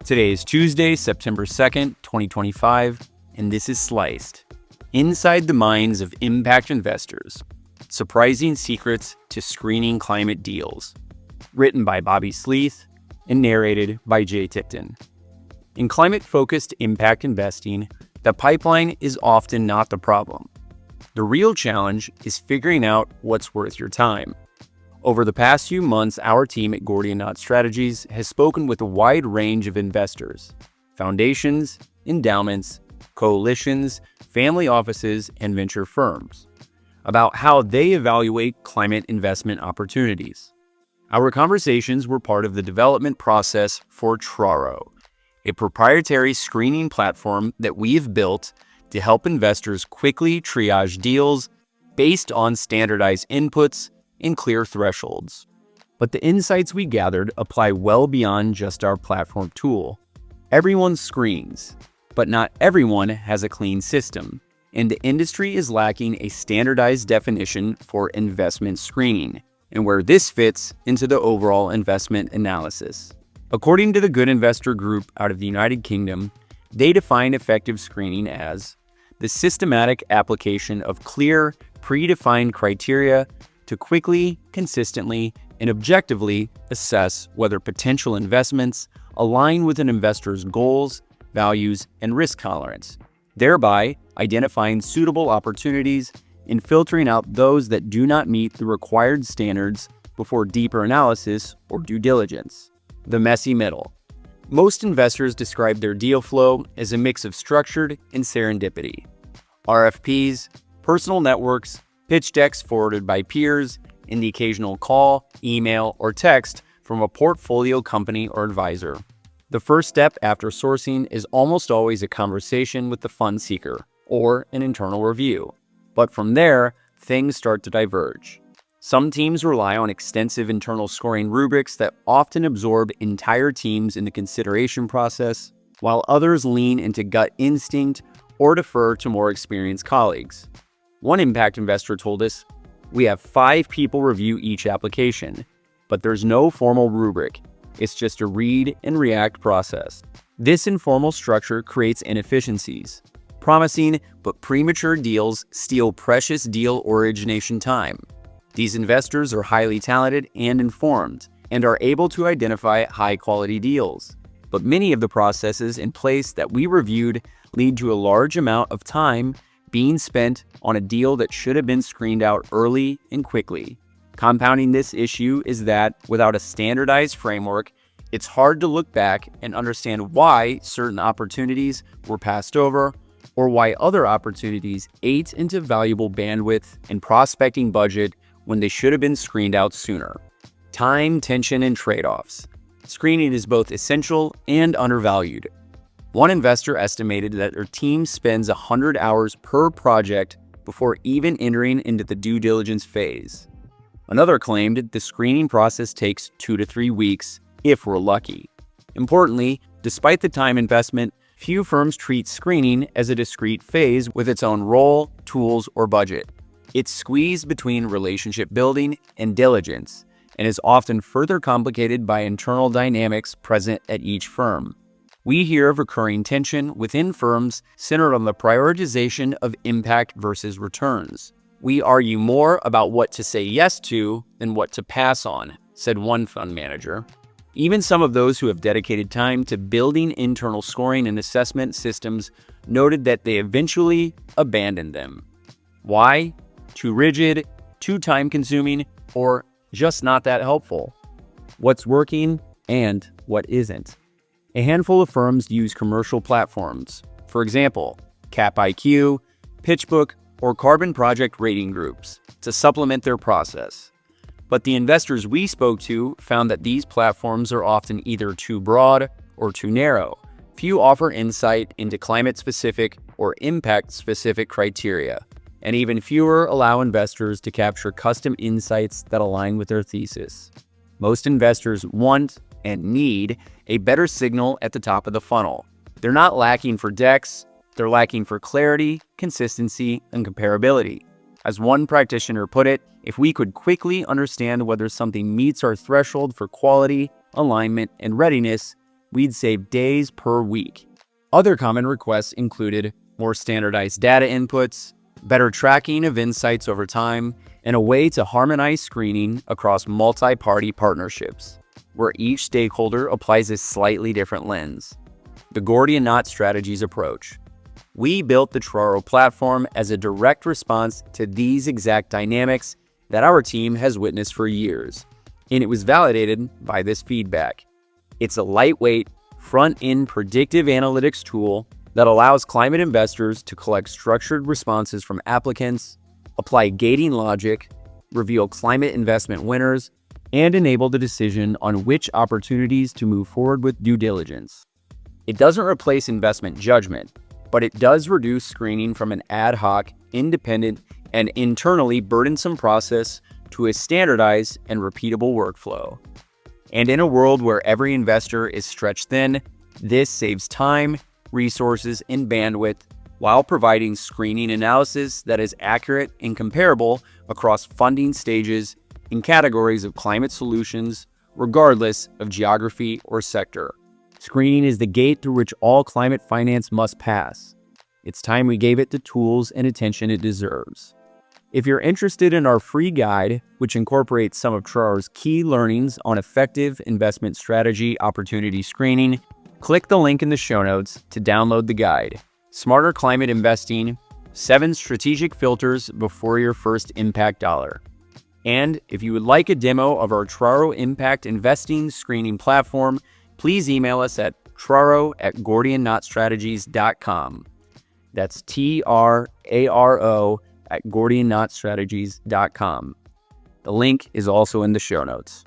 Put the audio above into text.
Today is Tuesday, September 2nd, 2025, and this is Sliced. Inside the minds of impact investors, surprising secrets to screening climate deals. Written by Bobby Sleeth and narrated by Jay Tipton. In climate-focused impact investing, the pipeline is often not the problem. The real challenge is figuring out what's worth your time. Over the past few months, our team at Gordian Knot Strategies has spoken with a wide range of investors, foundations, endowments, coalitions, family offices, and venture firms about how they evaluate climate investment opportunities. Our conversations were part of the development process for Traro, a proprietary screening platform that we've built to help investors quickly triage deals based on standardized inputs and clear thresholds. But the insights we gathered apply well beyond just our platform tool. Everyone screens, but not everyone has a clean system, and the industry is lacking a standardized definition for investment screening and where this fits into the overall investment analysis. According to the Good Investor Group out of the United Kingdom, they define effective screening as the systematic application of clear, predefined criteria to quickly, consistently, and objectively assess whether potential investments align with an investor's goals, values, and risk tolerance, thereby identifying suitable opportunities and filtering out those that do not meet the required standards before deeper analysis or due diligence. The messy middle. Most investors describe their deal flow as a mix of structured and serendipity. RFPs, personal networks, pitch decks forwarded by peers, and the occasional call, email, or text from a portfolio company or advisor. The first step after sourcing is almost always a conversation with the fund seeker or an internal review. But from there, things start to diverge. Some teams rely on extensive internal scoring rubrics that often absorb entire teams in the consideration process, while others lean into gut instinct or defer to more experienced colleagues. One impact investor told us, "We have 5 people review each application, but there's no formal rubric. It's just a read and react process." This informal structure creates inefficiencies. Promising but premature deals steal precious deal origination time. These investors are highly talented and informed and are able to identify high-quality deals. But many of the processes in place that we reviewed lead to a large amount of time being spent on a deal that should have been screened out early and quickly. Compounding this issue is that without a standardized framework, it's hard to look back and understand why certain opportunities were passed over or why other opportunities ate into valuable bandwidth and prospecting budget when they should have been screened out sooner. Time, tension, and trade-offs. Screening is both essential and undervalued. One investor estimated that their team spends 100 hours per project before even entering into the due diligence phase. Another claimed the screening process takes 2 to 3 weeks, if we're lucky. Importantly, despite the time investment, few firms treat screening as a discrete phase with its own role, tools, or budget. It's squeezed between relationship building and diligence, and is often further complicated by internal dynamics present at each firm. We hear of recurring tension within firms centered on the prioritization of impact versus returns. "We argue more about what to say yes to than what to pass on," said one fund manager. Even some of those who have dedicated time to building internal scoring and assessment systems noted that they eventually abandoned them. Why? Too rigid, too time-consuming, or just not that helpful? What's working and what isn't? A handful of firms use commercial platforms, for example, CapIQ, PitchBook, or carbon project rating groups, to supplement their process. But the investors we spoke to found that these platforms are often either too broad or too narrow. Few offer insight into climate-specific or impact-specific criteria, and even fewer allow investors to capture custom insights that align with their thesis. Most investors want and need a better signal at the top of the funnel. They're not lacking for decks, they're lacking for clarity, consistency, and comparability. As one practitioner put it, if we could quickly understand whether something meets our threshold for quality, alignment, and readiness, we'd save days per week. Other common requests included more standardized data inputs, better tracking of insights over time, and a way to harmonize screening across multi-party partnerships, where each stakeholder applies a slightly different lens. The Gordian Knot Strategies approach. We built the Traro platform as a direct response to these exact dynamics that our team has witnessed for years, and it was validated by this feedback. It's a lightweight, front-end predictive analytics tool that allows climate investors to collect structured responses from applicants, apply gating logic, reveal climate investment winners, and enable the decision on which opportunities to move forward with due diligence. It doesn't replace investment judgment, but it does reduce screening from an ad hoc, independent, and internally burdensome process to a standardized and repeatable workflow. And in a world where every investor is stretched thin, this saves time, resources, and bandwidth while providing screening analysis that is accurate and comparable across funding stages in categories of climate solutions, regardless of geography or sector. Screening is the gate through which all climate finance must pass. It's time we gave it the tools and attention it deserves. If you're interested in our free guide, which incorporates some of Traro's key learnings on effective investment strategy opportunity screening, click the link in the show notes to download the guide. Smarter Climate Investing, 7 Strategic Filters Before Your First Impact Dollar. And if you would like a demo of our Traro Impact Investing Screening platform, please email us at traro@gordianknotstrategies.com. That's TRARO@gordianknotstrategies.com. The link is also in the show notes.